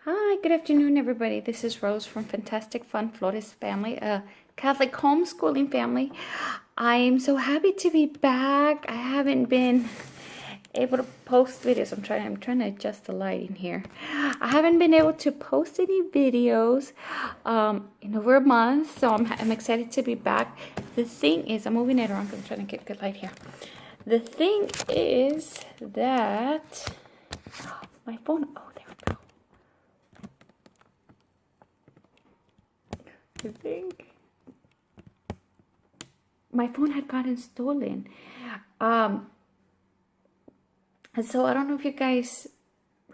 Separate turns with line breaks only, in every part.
Hi, good afternoon, everybody. This is Rose from Fantastic Fun Flores Family, a Catholic homeschooling family. I am so happy to be back. I haven't been able to post videos. I'm trying to adjust the lighting here. I haven't been able to post any videos in over a month, so I'm excited to be back. The thing is, I'm moving it around. I'm trying to get good light here. The thing is that my phone. Oh, there we go. I think my phone had gotten stolen. And so I don't know if you guys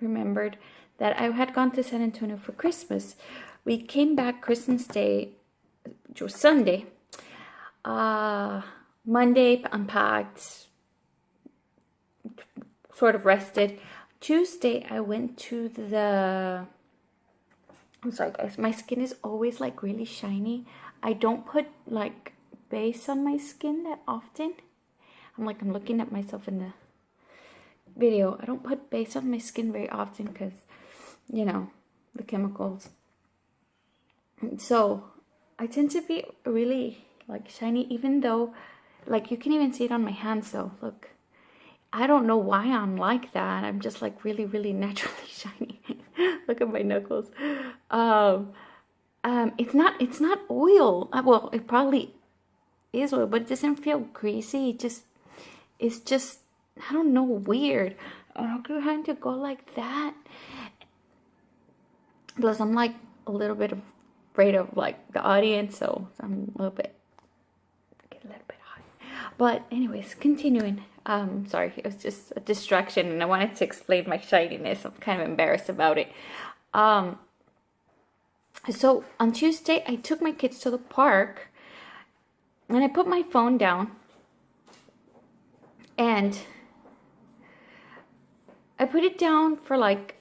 remembered that I had gone to San Antonio for Christmas. We came back Christmas Day, which was Sunday. Monday, unpacked, sort of rested. Tuesday, I went to I'm sorry guys, my skin is always like really shiny. I don't put like base on my skin that often. I'm looking at myself in the video. I don't put base on my skin very often because, you know, the chemicals. So I tend to be really like shiny, even though like you can even see it on my hands though. Look, I don't know why I'm like that. I'm just like really naturally shiny. Look at my knuckles. It's not oil. Well, it probably is oil, but it doesn't feel greasy. It's just, I don't know, weird. I'm trying to go like that. Plus, I'm like a little bit afraid of like the audience, so I'm a little bit hot. But anyways, continuing. Sorry, it was just a distraction, and I wanted to explain my shininess. I'm kind of embarrassed about it. So on Tuesday, I took my kids to the park, and I put my phone down, and I put it down for like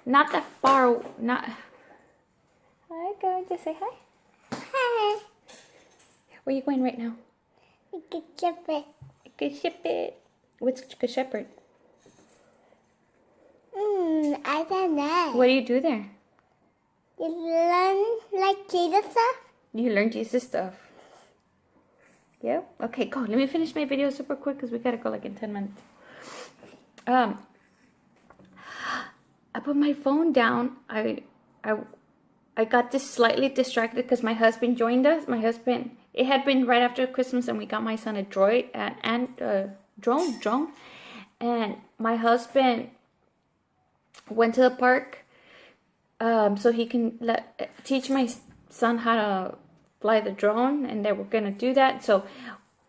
not that far. Not. Hi, going to say hi.
Hi.
Where are you going right now?
Good shepherd.
Good Shepherd. What's Good Shepherd?
I don't know.
What do you do there?
You learn like Jesus stuff?
You learn Jesus stuff. Yep. Okay, go. Let me finish my video super quick because we gotta go like in 10 minutes. I put my phone down. I got this slightly distracted because my husband joined us. It had been right after Christmas, and we got my son a droid and drone, and my husband went to the park so he can teach my son how to fly the drone, and they were gonna do that. So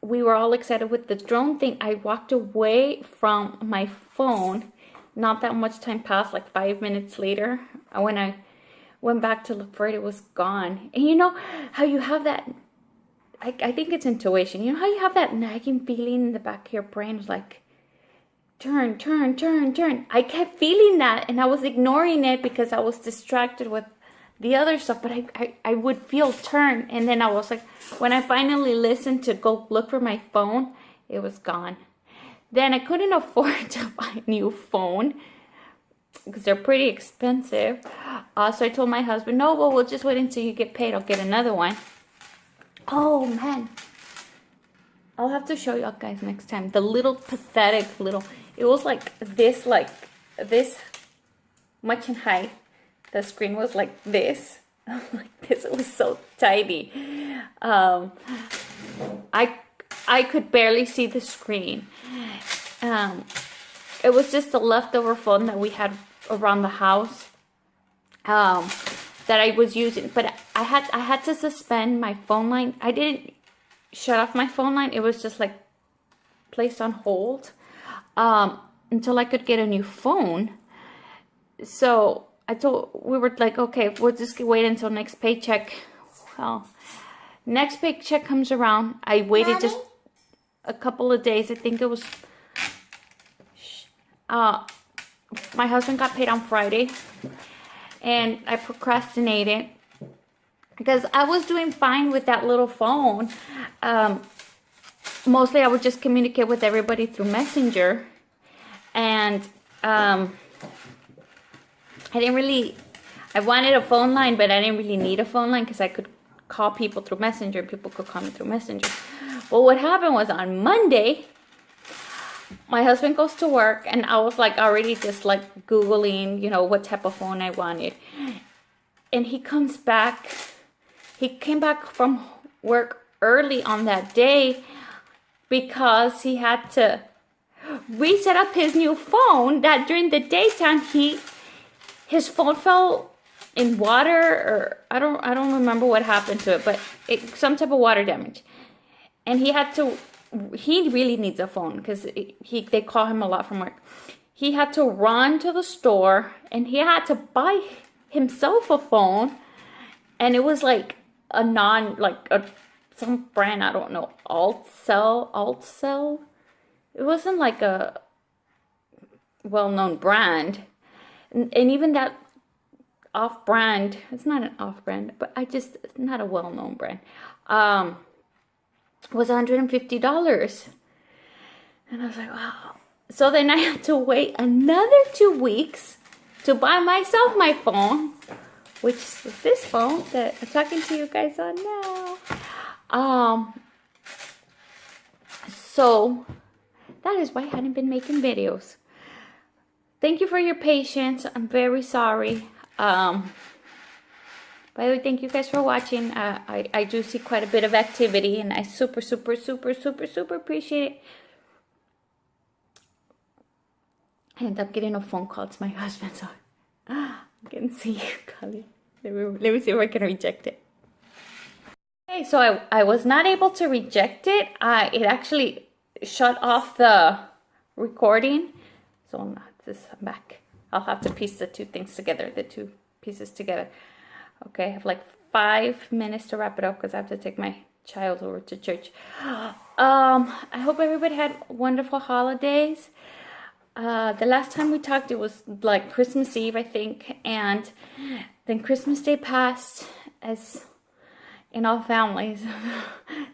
we were all excited with the drone thing. I walked away from my phone. Not that much time passed, like 5 minutes later. When I went back to look for it, it was gone. And you know how you have that, I think it's intuition. You know how you have that nagging feeling in the back of your brain, like, turn. I kept feeling that, and I was ignoring it because I was distracted with the other stuff, but I would feel turn, and then I was like, when I finally listened to go look for my phone, it was gone. Then I couldn't afford to buy a new phone because they're pretty expensive. So I told my husband, no, well, we'll just wait until you get paid. I'll get another one. Oh, man. I'll have to show you guys next time. The little pathetic little, it was like this much in height. The screen was like this. Like this. It was so tiny. I could barely see the screen. It was just a leftover phone that we had around the house that I was using. But I had to suspend my phone line. I didn't shut off my phone line. It was just like placed on hold until I could get a new phone. So we were like, okay, we'll just wait until next paycheck. Well, next paycheck comes around. I waited
Mommy?
just a couple of days. I think it was, my husband got paid on Friday, and I procrastinated because I was doing fine with that little phone. Mostly I would just communicate with everybody through Messenger, and I wanted a phone line, but I didn't really need a phone line because I could call people through Messenger. People could call me through Messenger. But what happened was on Monday, my husband goes to work, and I was like already just like Googling, what type of phone I wanted. And he came back from work early on that day because he had to reset up his new phone that during the daytime his phone fell in water, or I don't remember what happened to it, but some type of water damage. And he really needs a phone because they call him a lot from work. He had to run to the store and he had to buy himself a phone, and it was like some brand, I don't know, Altcell. It wasn't like a well-known brand, and even that off-brand, it's not an off-brand, but it's not a well-known brand, was $150. And I was like, wow. So then I had to wait another 2 weeks to buy myself my phone, which is this phone that I'm talking to you guys on now. So that is why I hadn't been making videos. Thank you for your patience. I'm very sorry. By the way, thank you guys for watching. I do see quite a bit of activity, and I super appreciate it. I ended up getting a phone call. It's my husband, so I can see you calling. Let me see if I can reject it. Okay, so I was not able to reject it. It actually shut off the recording. So I'm back. I'll have to piece the two pieces together. Okay, I have like 5 minutes to wrap it up because I have to take my child over to church. I hope everybody had wonderful holidays. The last time we talked, it was like Christmas Eve, I think, and then Christmas Day passed. As in all families,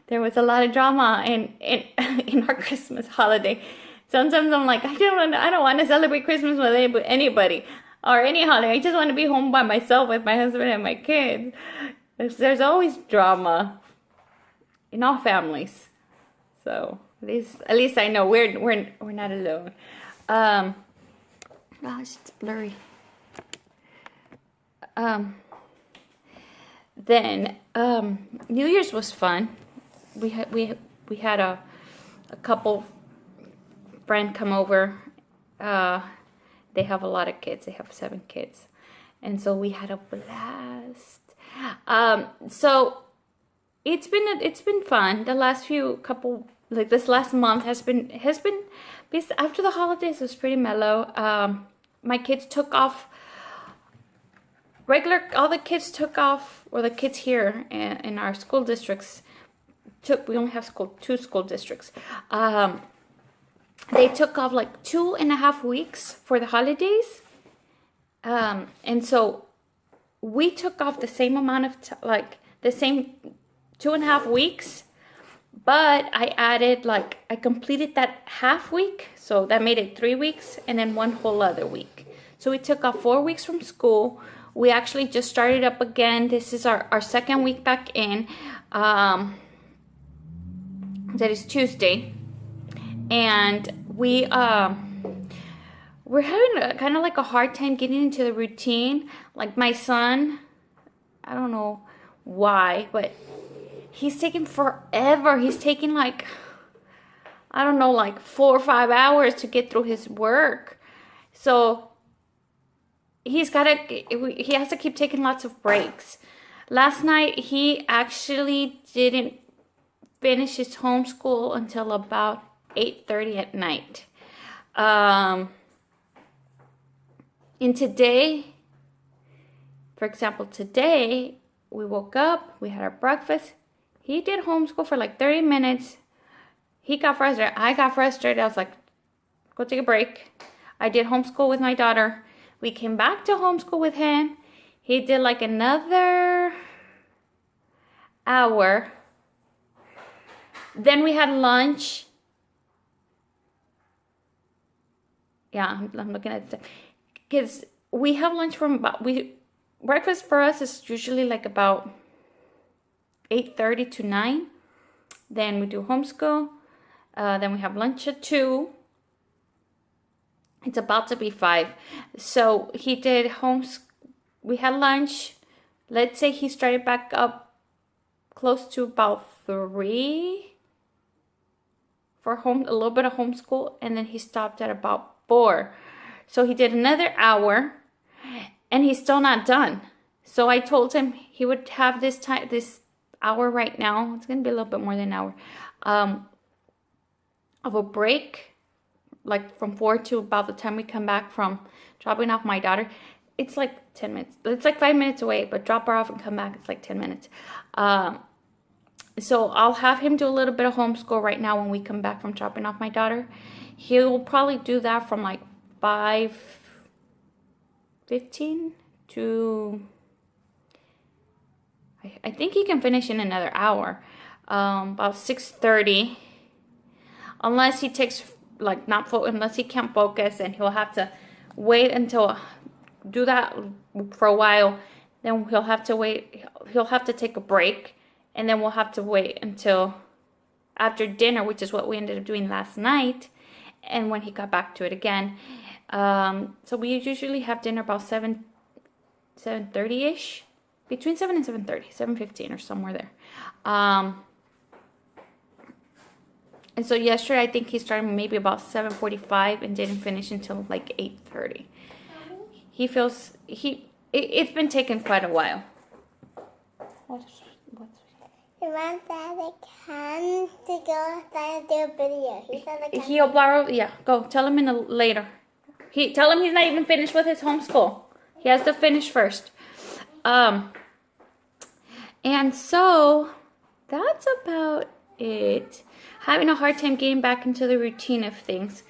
there was a lot of drama in our Christmas holiday. Sometimes I'm like, I don't want to celebrate Christmas with anybody or any holiday. I just want to be home by myself with my husband and my kids. There's always drama in all families, so at least I know we're not alone. Gosh, it's blurry. Then New Year's was fun. We had a couple friend come over. They have a lot of kids. They have 7 kids, and so we had a blast. So it's been fun. The last this last month has been after the holidays. It was pretty mellow. My kids took off. All the kids took off, or the kids here in our school districts we only have 2 school districts. They took off like 2.5 weeks for the holidays. And so we took off the same amount of the same 2.5 weeks, but I completed that half week, so that made it 3 weeks, and then 1 whole other week. So we took off 4 weeks from school. We actually just started up again. This is our second week back in. That is Tuesday, and we're having kind of like a hard time getting into the routine. Like my son, I don't know why, but he's taking forever. He's taking like 4 or 5 hours to get through his work. So he has to keep taking lots of breaks. Last night he actually didn't finish his homeschool until about 8:30 at night. And today, for example, today we woke up, we had our breakfast. He did homeschool for like 30 minutes. He got frustrated. I got frustrated. I was like, go take a break. I did homeschool with my daughter. We came back to homeschool with him. He did like another hour. Then we had lunch. Yeah, I'm looking at it. Because we have lunch from breakfast for us is usually like about 8:30 to 9. Then we do homeschool. Then we have lunch at 2. It's about to be 5. So he did we had lunch. Let's say he started back up close to about 3 for a little bit of homeschool, and then he stopped at about 4. So he did another hour, and he's still not done. So I told him he would have this hour right now. It's gonna be a little bit more than an hour of a break, like from 4 to about the time we come back from dropping off my daughter. It's like 10 minutes. It's like 5 minutes away, but drop her off and come back, it's like 10 minutes. So I'll have him do a little bit of homeschool right now when we come back from dropping off my daughter. He'll probably do that from like 5:15 to, I think he can finish in another hour, about 6:30, unless he takes unless he can't focus, and he'll have to wait until do that for a while. Then he'll have to take a break, and then we'll have to wait until after dinner, which is what we ended up doing last night, and when he got back to it again. So we usually have dinner about 7:30ish, between 7 and 7:30, 7:15 or somewhere there. And so yesterday, I think he started maybe about 7:45 and didn't finish until like 8:30. It's been taking quite a while. What's
Your mom said I can to go outside and do a video. He said I can.
He'll borrow, yeah, go. Tell him later. Tell him he's not even finished with his homeschool. He has to finish first. And so that's about it. Having a hard time getting back into the routine of things.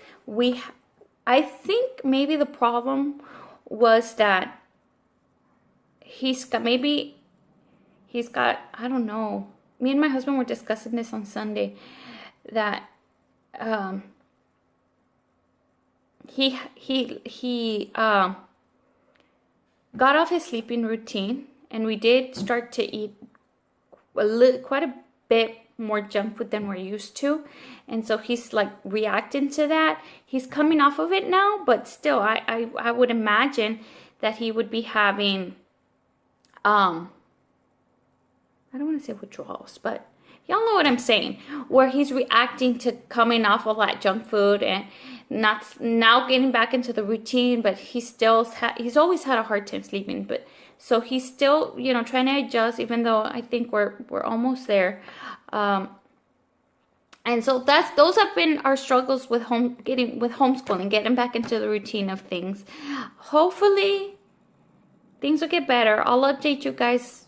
I think maybe the problem was that he's got, I don't know. Me and my husband were discussing this on Sunday, that he got off his sleeping routine, and we did start to eat quite a bit more junk food than we're used to, and so he's like reacting to that. He's coming off of it now, but still, I would imagine that he would be having I don't want to say withdrawals, but y'all know what I'm saying, where he's reacting to coming off of that junk food and not now getting back into the routine, but he's always had a hard time sleeping, but so he's still, trying to adjust, even though I think we're almost there. And so those have been our struggles with homeschooling, getting back into the routine of things. Hopefully things will get better. I'll update you guys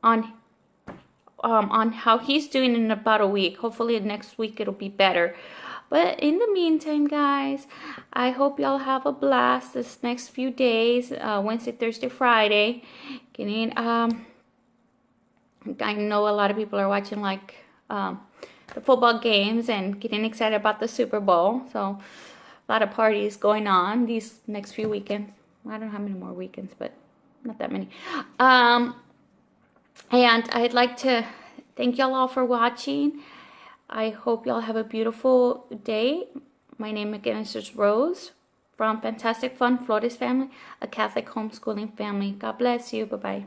on how he's doing in about a week. Hopefully next week it'll be better. But in the meantime, guys, I hope y'all have a blast this next few days, Wednesday, Thursday, Friday. I know a lot of people are watching the football games and getting excited about the Super Bowl. So a lot of parties going on these next few weekends. I don't know how many more weekends, but not that many. And I'd like to thank y'all all for watching. I hope y'all have a beautiful day. My name again is just Rose from Fantastic Fun Flores Family, a Catholic homeschooling family. God bless you. Bye-bye.